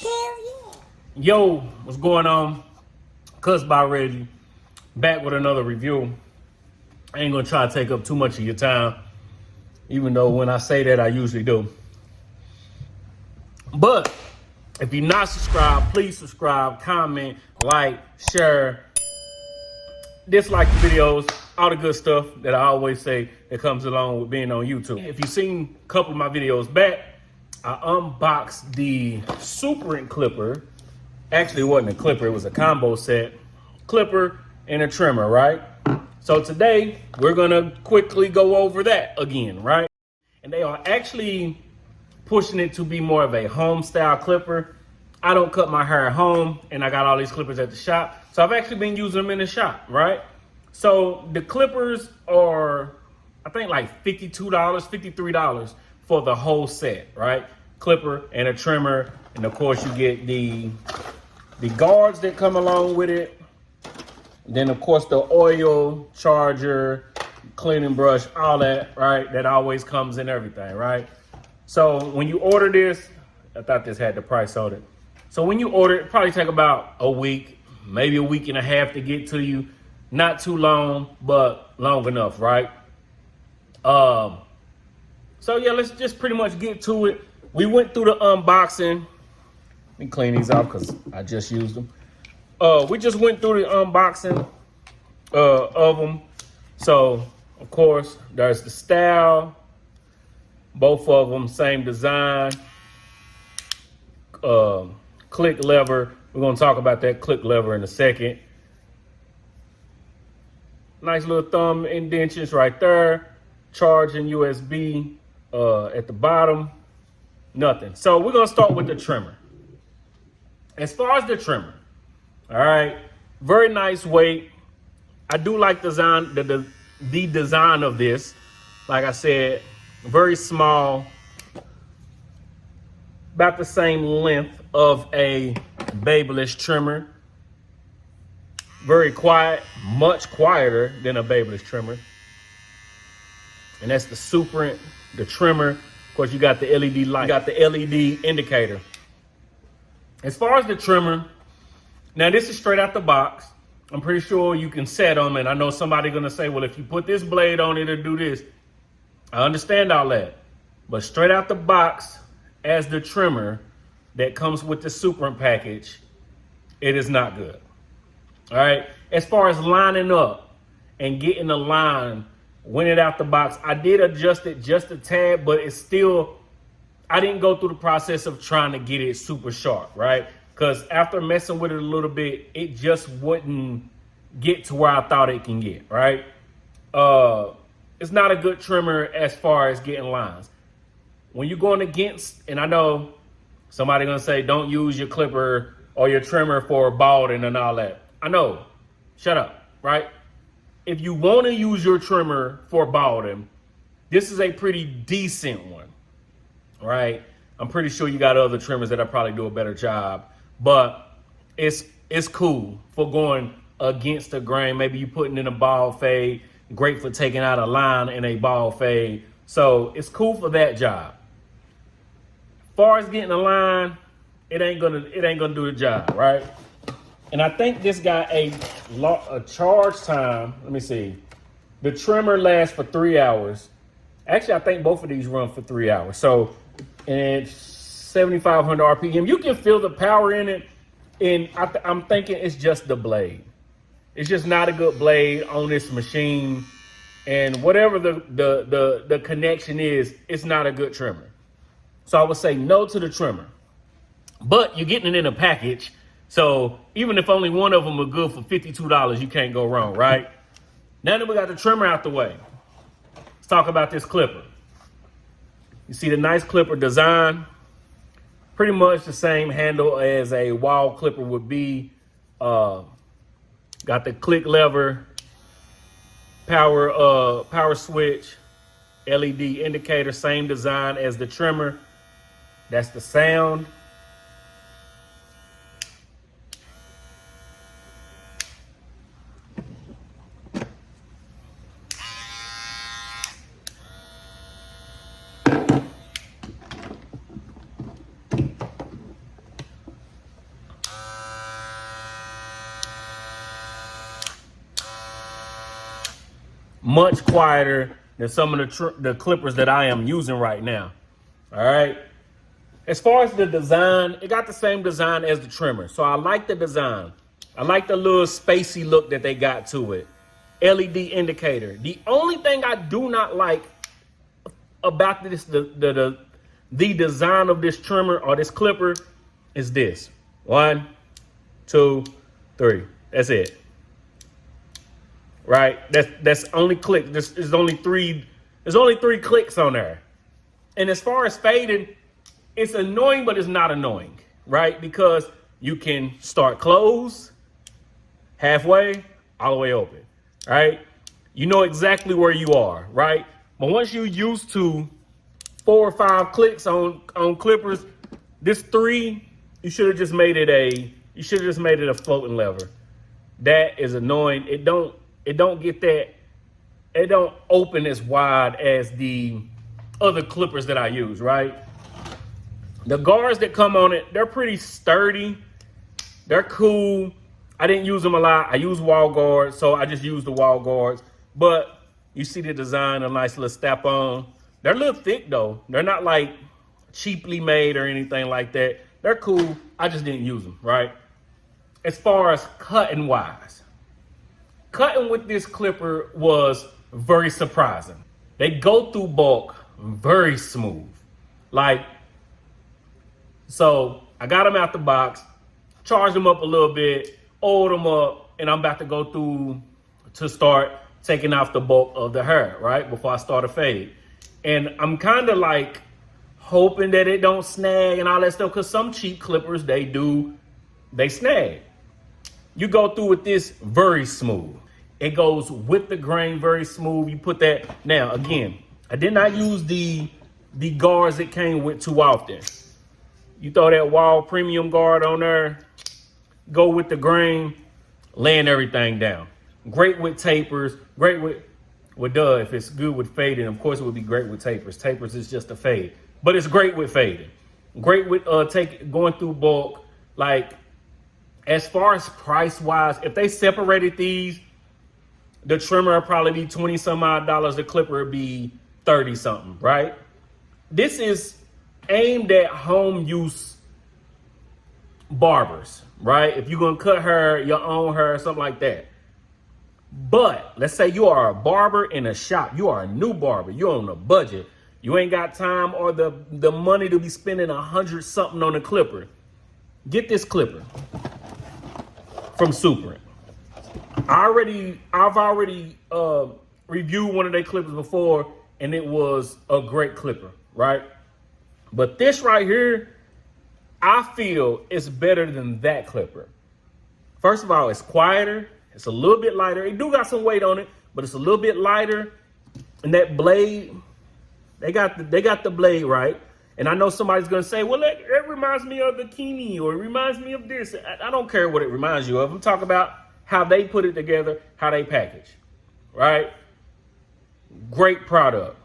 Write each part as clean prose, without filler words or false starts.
Hell yeah. Yo, what's going on? Cuss by Reggie. Back with another review. I ain't gonna try to take up too much of your time, even though when I say that, I usually do. But if you're not subscribed, please subscribe, comment, like, share, dislike the videos, all the good stuff that I always say that comes along with being on YouTube. If you've seen a couple of my videos back, I unboxed the Super Clipper. Actually, it wasn't a clipper, it was a combo set. Clipper and a trimmer, right? So today, we're gonna quickly go over that again, right? And they are actually pushing it to be more of a home style clipper. I don't cut my hair at home, and I got all these clippers at the shop. So I've actually been using them in the shop, right? So the clippers are, I think like $52, $53 for the whole set, right? Clipper and a trimmer, and of course you get the guards that come along with it. Then of course the oil, charger, cleaning brush, all that, right? That always comes in everything, right? So when you order this, I thought this had the price on it. So when you order it, probably take about a week, maybe a week and a half to get to you. Not too long, but long enough, right? So yeah, let's just pretty much get to it. We went through the unboxing. Let me clean these off because I just used them. We just went through the unboxing of them. So, of course, there's the style. Both of them, same design. Click lever. We're going to talk about that click lever in a second. Nice little thumb indentions right there. Charging USB at the bottom. Nothing. So we're going to start with the trimmer. As far as the trimmer, all right, very nice weight. I do like the design of this. Like I said, very small, about the same length of a Babyliss trimmer. Very quiet, much quieter than a Babyliss trimmer. And that's the Super, the trimmer. Of course, you got the LED light, you got the LED indicator. As far as the trimmer, now this is straight out the box. I'm pretty sure you can set them, and I know somebody's gonna say, well, if you put this blade on it, it'll do this. I understand all that. But straight out the box, as the trimmer that comes with the Super package, it is not good. All right, as far as lining up and getting the line, when it out the box, I did adjust it just a tad, but it's still, I didn't go through the process of trying to get it super sharp, right? Because after messing with it a little bit, it just wouldn't get to where I thought it can get, right? It's not a good trimmer as far as getting lines. When you're going against, and I know somebody gonna say, don't use your clipper or your trimmer for balding and all that. I know, shut up, right? If you wanna use your trimmer for balding, this is a pretty decent one. Right, I'm pretty sure you got other trimmers that'll probably do a better job, but it's cool for going against the grain. Maybe you putting in a bald fade, great for taking out a line in a bald fade. So it's cool for that job. As far as getting a line, it ain't gonna do the job, right? And I think this got a charge time. Let me see. The trimmer lasts for 3 hours. Actually, I think both of these run for 3 hours. So, and 7,500 RPM. You can feel the power in it. And I'm thinking it's just the blade. It's just not a good blade on this machine. And whatever the connection is, it's not a good trimmer. So I would say no to the trimmer. But you're getting it in a package. So even if only one of them are good for $52, you can't go wrong, right? Now that we got the trimmer out the way, let's talk about this clipper. You see the nice clipper design, pretty much the same handle as a wall clipper would be. Got the click lever, power switch, LED indicator, same design as the trimmer. That's the sound. much quieter than some of the clippers that I am using right now. All right. As far as the design, it got the same design as the trimmer. So I like the design. I like the little spacey look that they got to it. LED indicator. The only thing I do not like about this, the design of this trimmer or this clipper is this. 1, 2, 3. That's it. Right? That's only click. There's only three clicks on there. And as far as fading, it's annoying, but it's not annoying, right? Because you can start close, halfway, all the way open, right? You know exactly where you are, right? But once you're used to 4 or 5 clicks on clippers, this 3, you should have just made it a floating lever. That is annoying. It don't get that. It don't open as wide as the other clippers that I use, right? The guards that come on it, they're pretty sturdy. They're cool. I didn't use them a lot. I use wall guards, so I just use the wall guards. But you see the design, a nice little step on. They're a little thick though. They're not like cheaply made or anything like that. They're cool. I just didn't use them, right? As far as cutting wise, cutting with this clipper was very surprising. They go through bulk very smooth. Like, so I got them out the box, charged them up a little bit, oiled them up, and I'm about to go through to start taking off the bulk of the hair, right? Before I start a fade. And I'm kind of like hoping that it don't snag and all that stuff, because some cheap clippers, they snag. You go through with this very smooth. It goes with the grain very smooth. You put that, now again, I did not use the guards it came with too often. You throw that wall premium guard on there, go with the grain, laying everything down. Great with tapers, great with if it's good with fading, of course it would be great with tapers. Tapers is just a fade, but it's great with fading. Great with going through bulk. Like, as far as price wise, if they separated these, the trimmer would probably be 20 some odd dollars. The clipper would be 30 something, right? This is aimed at home use barbers, right? If you're gonna cut hair, your own hair, something like that. But let's say you are a barber in a shop. You are a new barber. You're on a budget. You ain't got time or the money to be spending 100 something on a clipper. Get this clipper from Super. I've already reviewed one of their clippers before, and it was a great clipper, right? But this right here, I feel is better than that clipper. First of all, it's quieter. It's a little bit lighter. It do got some weight on it, but it's a little bit lighter. And that blade, they got the blade right. And I know somebody's gonna say, well, it reminds me of the Kini, or it reminds me of this. I don't care what it reminds you of. I'm talking about how they put it together, how they package, right? Great product.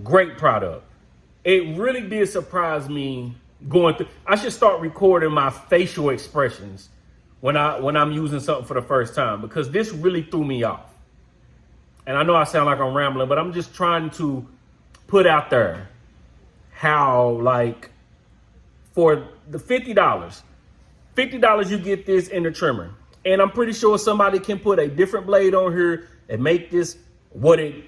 Great product. It really did surprise me going through. I should start recording my facial expressions when I'm using something for the first time, because this really threw me off. And I know I sound like I'm rambling, but I'm just trying to put out there how, like, for the $50 you get this in the trimmer. And I'm pretty sure somebody can put a different blade on here and make this what it,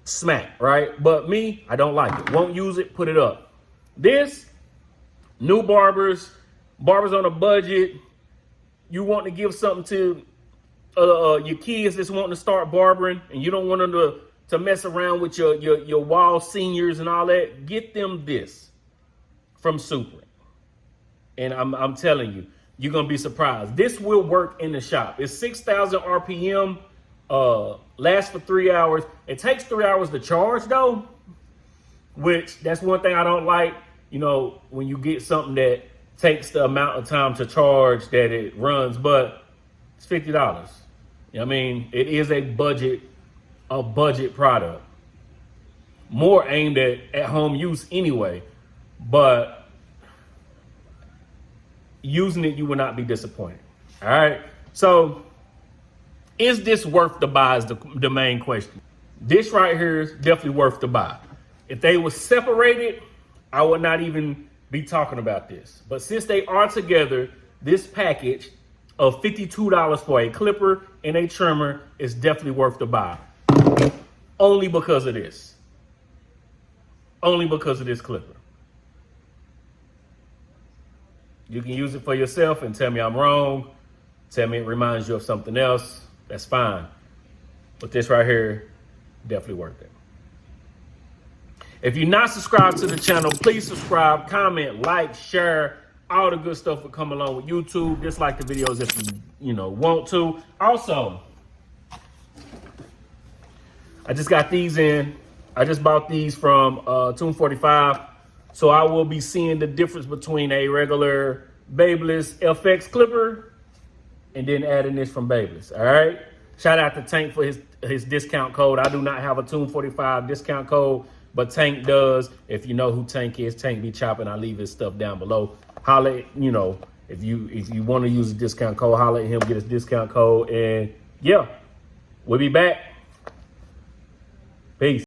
smack, right? But me, I don't like it. Won't use it, put it up. This, new barbers on a budget, you want to give something to your kids that's wanting to start barbering, and you don't want them to mess around with your wall seniors and all that, get them this from Super. And I'm telling you, you're going to be surprised. This will work in the shop. It's 6,000 RPM, lasts for 3 hours. It takes 3 hours to charge though, which that's one thing I don't like, when you get something that takes the amount of time to charge that it runs, but it's $50. You know what I mean? It is a budget product. More aimed at home use anyway, but using it, you will not be disappointed. All right. So Is this worth the buy is the main question. This right here is definitely worth the buy. If they were separated, I would not even be talking about this. But since they are together, this package of $52 for a clipper and a trimmer is definitely worth the buy. Only because of this. Only because of this clipper. You can use it for yourself and tell me I'm wrong. Tell me it reminds you of something else. That's fine. But this right here, definitely worth it. If you're not subscribed to the channel, please subscribe, comment, like, share. All the good stuff will come along with YouTube. Dislike the videos if you want to. Also, I just got these in. I just bought these from Tune 45. So I will be seeing the difference between a regular Babyliss FX clipper and then adding this from Babyliss. All right. Shout out to Tank for his discount code. I do not have a Tune 45 discount code, but Tank does. If you know who Tank is, Tank be chopping. I leave his stuff down below. Holla, if you want to use a discount code, holla at him, get his discount code, and yeah, we'll be back. Peace.